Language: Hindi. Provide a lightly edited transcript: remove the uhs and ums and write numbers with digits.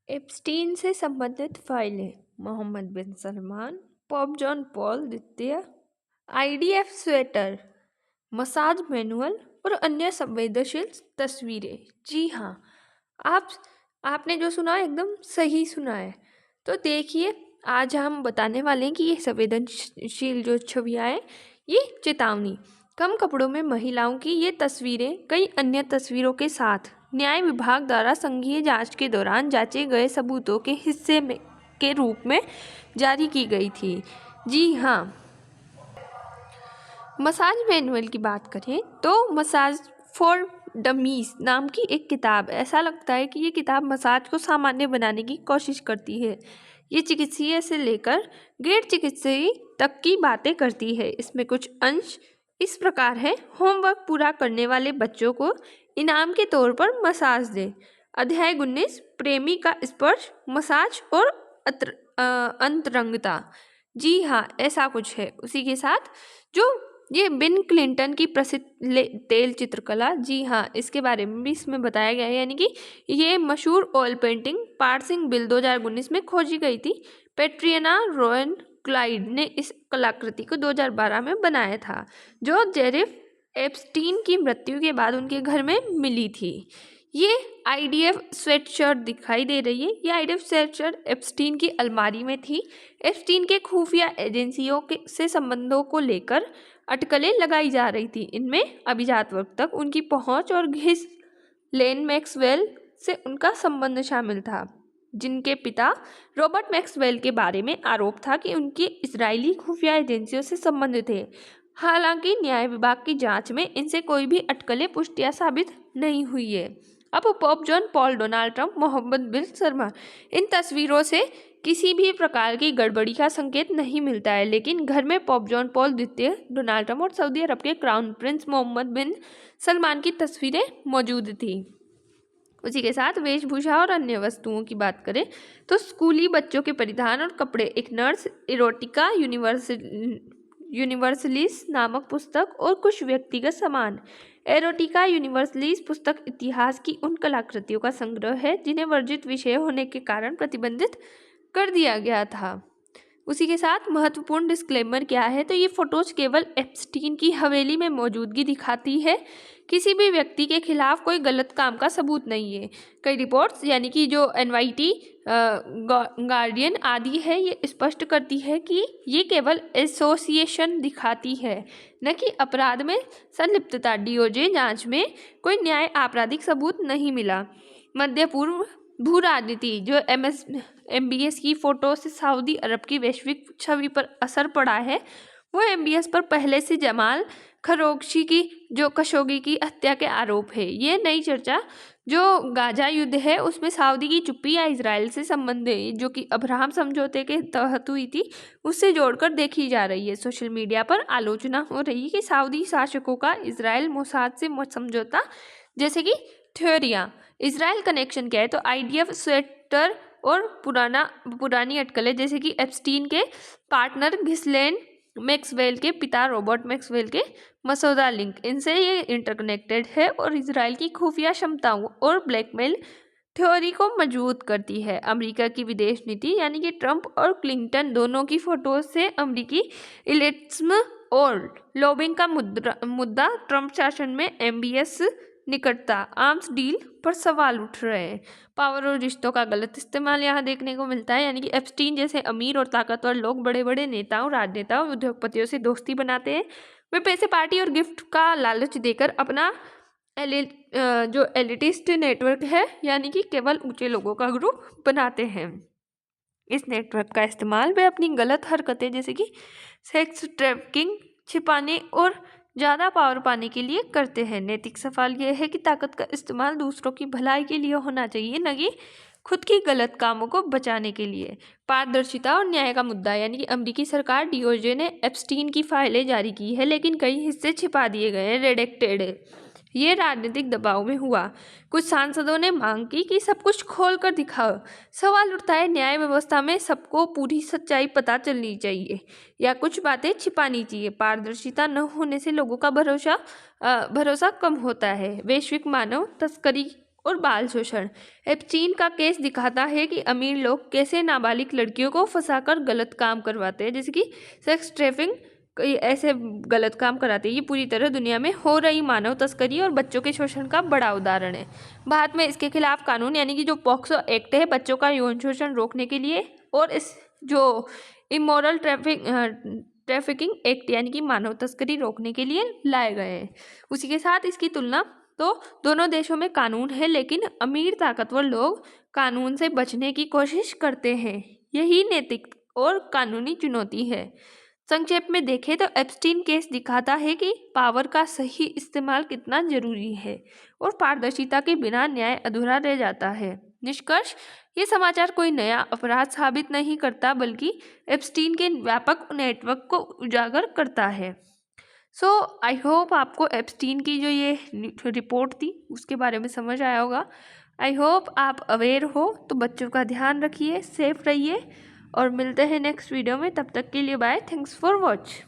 एप्स्टीन से संबंधित फाइलें: Mohammad bin Salman, pop John Paul द्वितीय, आईडीएफ स्वेटर, मसाज मैनुअल और अन्य संवेदनशील तस्वीरें। जी हाँ, आप आपने जो सुना एकदम सही सुना है। तो देखिए, आज हम बताने वाले हैं कि ये संवेदनशील जो छवियाँ हैं, ये चेतावनी। कम कपड़ों में महिलाओं की ये तस्वीरें कई अन्य तस्वीरों के साथ न्याय विभाग द्वारा संघीय जांच के दौरान जांचे गए सबूतों के हिस्से में के रूप में जारी की गई थी। जी हाँ, मसाज मैनुअल की बात करें तो मसाज फॉर डमीज नाम की एक किताब, ऐसा लगता है कि ये किताब मसाज को सामान्य बनाने की कोशिश करती है। ये चिकित्सीय से लेकर गैर चिकित्सीय तक की बातें करती है। इसमें कुछ अंश इस प्रकार है: होमवर्क पूरा करने वाले बच्चों को इनाम के तौर पर मसाज दें। अध्याय 19, प्रेमी का स्पर्श, मसाज और अंतरंगता। जी हाँ, ऐसा कुछ है। उसी के साथ जो ये बिन क्लिंटन की प्रसिद्ध तेल चित्रकला, जी हाँ, इसके बारे में भी इसमें बताया गया है। यानी कि ये मशहूर ऑयल पेंटिंग पार्सिंग बिल 2019 में खोजी गई थी। पेट्रियना रोयन क्लाइड ने इस कलाकृति को 2012 में बनाया था, जो जेरेफ एप्स्टीन की मृत्यु के बाद उनके घर में मिली थी। ये आईडीएफ स्वेटशर्ट दिखाई दे रही है। ये आईडीएफ स्वेटशर्ट एप्स्टीन की अलमारी में थी। एप्स्टीन के खुफिया एजेंसियों के से संबंधों को लेकर अटकलें लगाई जा रही थी। इनमें अभिजात वर्ग तक उनकी पहुंच और घिस लेन मैक्सवेल से उनका संबंध शामिल था, जिनके पिता रॉबर्ट मैक्सवेल के बारे में आरोप था कि उनके इजरायली खुफिया एजेंसियों से संबंध थे। हालांकि न्याय विभाग की जांच में इनसे कोई भी अटकलें पुष्टियां साबित नहीं हुई है। अब pope John Paul, Donald Trump, Mohammed bin Salman, इन तस्वीरों से किसी भी प्रकार की गड़बड़ी का संकेत नहीं मिलता है, लेकिन घर में पॉप जॉन पॉल द्वितीय, डोनाल्ड ट्रंप और सऊदी अरब के crown Prince Mohammad bin Salman की तस्वीरें मौजूद थी। उसी के साथ वेशभूषा और अन्य वस्तुओं की बात करें तो स्कूली बच्चों के परिधान और कपड़े, एक नर्स, इरोटिका यूनिवर्सलिस नामक पुस्तक और कुछ व्यक्तिगत सामान। एरोटिका यूनिवर्सलिस पुस्तक इतिहास की उन कलाकृतियों का संग्रह है जिन्हें वर्जित विषय होने के कारण प्रतिबंधित कर दिया गया था। उसी के साथ महत्वपूर्ण डिस्क्लेमर क्या है, तो ये फोटोज केवल एप्स्टीन की हवेली में मौजूदगी दिखाती है, किसी भी व्यक्ति के खिलाफ कोई गलत काम का सबूत नहीं है। कई रिपोर्ट्स यानी कि जो एनवाईटी, गार्डियन आदि है, ये स्पष्ट करती है कि ये केवल एसोसिएशन दिखाती है, न कि अपराध में संलिप्तता। डीओजे जांच में कोई न्याय आपराधिक सबूत नहीं मिला। मध्य पूर्व भू राजनीति, जो एमबीएस की फोटो से सऊदी अरब की वैश्विक छवि पर असर पड़ा है, वो एमबीएस पर पहले से जमाल खशोगी की हत्या के आरोप है। ये नई चर्चा जो गाजा युद्ध है उसमें सऊदी की चुप्पी या इजराइल से संबंध है, जो कि अब्राहम समझौते के तहत हुई थी, उससे जोड़कर देखी जा रही है। सोशल मीडिया पर आलोचना हो रही है कि सऊदी शासकों का इजराइल मोसाद से समझौता जैसे कि थ्योरियां। इजराइल कनेक्शन क्या है, तो आईडीएफ स्वेटर और पुरानी अटकलें, जैसे कि एप्स्टीन के पार्टनर घिसलेन मैक्सवेल के पिता रॉबर्ट मैक्सवेल के मसौदा लिंक, इनसे ये इंटरकनेक्टेड है और इजराइल की खुफिया क्षमताओं और ब्लैकमेल थ्योरी को मजबूत करती है। अमेरिका की विदेश नीति यानी कि ट्रंप और क्लिंटन दोनों की फोटोज से अमेरिकी इलिटिज्म और लॉबिंग का मुद्दा ट्रंप शासन में एमबीएस निकटता, आर्म्स डील पर सवाल उठ रहे हैं। पावर और रिश्तों का गलत इस्तेमाल यहाँ देखने को मिलता है, यानी कि एप्स्टीन जैसे अमीर और ताकतवर लोग बड़े बड़े नेताओं, राजनेताओं, उद्योगपतियों से दोस्ती बनाते हैं। वे पैसे, पार्टी और गिफ्ट का लालच देकर अपना जो एलिटिस्ट नेटवर्क है, यानी कि केवल ऊंचे लोगों का ग्रुप बनाते हैं। इस नेटवर्क का इस्तेमाल वे अपनी गलत हरकतें जैसे कि सेक्स ट्रैफिकिंग छिपाने और ज़्यादा पावर पाने के लिए करते हैं। नैतिक सवाल यह है कि ताकत का इस्तेमाल दूसरों की भलाई के लिए होना चाहिए, न कि खुद की गलत कामों को बचाने के लिए। पारदर्शिता और न्याय का मुद्दा, यानी कि अमेरिकी सरकार डीओजे ने एप्स्टीन की फाइलें जारी की है, लेकिन कई हिस्से छिपा दिए गए हैं, रेडेक्टेड है। ये राजनीतिक दबाव में हुआ। कुछ सांसदों ने मांग की कि सब कुछ खोल कर दिखाओ। सवाल उठता है, न्याय व्यवस्था में सबको पूरी सच्चाई पता चलनी चाहिए या कुछ बातें छिपानी चाहिए? पारदर्शिता न होने से लोगों का भरोसा कम होता है। वैश्विक मानव तस्करी और बाल शोषण। एप्स्टीन का केस दिखाता है कि अमीर लोग कैसे नाबालिग लड़कियों को फंसाकर गलत काम करवाते हैं, जैसे कि सेक्स ट्रैफिकिंग, ऐसे गलत काम कराते हैं। ये पूरी तरह दुनिया में हो रही मानव तस्करी और बच्चों के शोषण का बड़ा उदाहरण है। भारत में इसके खिलाफ कानून यानी कि जो पॉक्सो एक्ट है, बच्चों का यौन शोषण रोकने के लिए, और इस जो इमोरल ट्रैफिकिंग एक्ट यानी कि मानव तस्करी रोकने के लिए लाए गए हैं। उसी के साथ इसकी तुलना तो दोनों देशों में कानून है, लेकिन अमीर ताकतवर लोग कानून से बचने की कोशिश करते हैं। यही नैतिक और कानूनी चुनौती है। संक्षेप में देखें तो एप्स्टीन केस दिखाता है कि पावर का सही इस्तेमाल कितना जरूरी है और पारदर्शिता के बिना न्याय अधूरा रह जाता है। निष्कर्ष, ये समाचार कोई नया अपराध साबित नहीं करता, बल्कि एप्स्टीन के व्यापक नेटवर्क को उजागर करता है। सो आई होप आपको एप्स्टीन की जो ये रिपोर्ट थी उसके बारे में समझ आया होगा। आई होप आप अवेयर हो। तो बच्चों का ध्यान रखिए, सेफ रहिए और मिलते हैं नेक्स्ट वीडियो में। तब तक के लिए बाय। Thanks for watch.